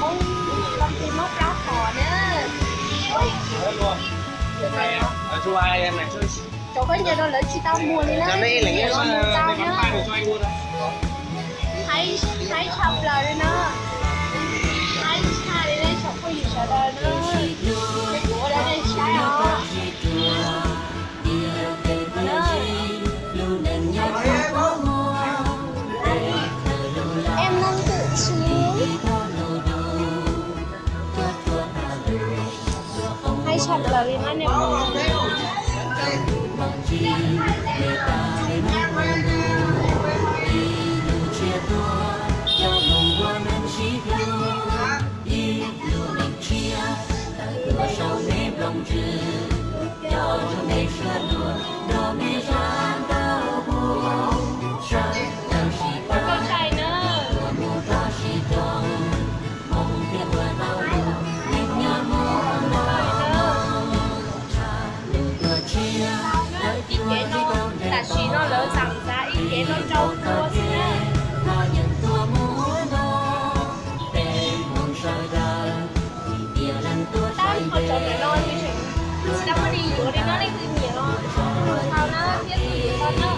muốn công ty móc lá cò nữa. Ôi. Cho ai em này? Chỗ có nhà đâu lấy chị tao mua đi đó. Giờ đây là nghe tao nữa. cho anh mua đâu. Thấy chọc lời đây nữa. Thấy sai đây chọc có gì sợ đời nữa. Ủa đây đây sai hả? Em nâng tự xuống. Hay chọc lời đi nói nè. Là chị nó lỡ rằng ra ý kiến nó trâu cua xin á. Tao không cho mẹ nói như thế. Tao mới đi vô đi nó lấy tự nhiên nó. Tao nó biết gì con nó.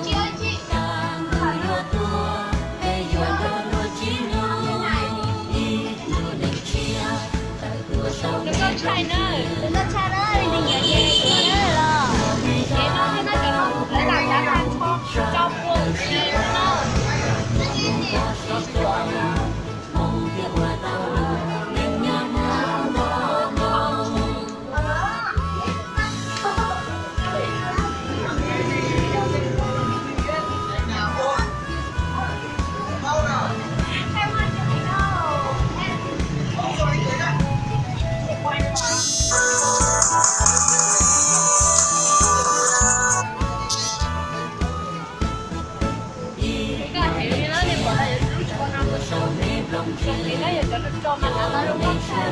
Chị ơi chị. Đừng có chạy nữa. Đừng có chạy nữa. Mình đừng nhảy nhảy nữa là. Thế nó cho nó lấy làm giá hàng cho buồn chi nó. Thì nó giờ cho mình là nó đúng không sao?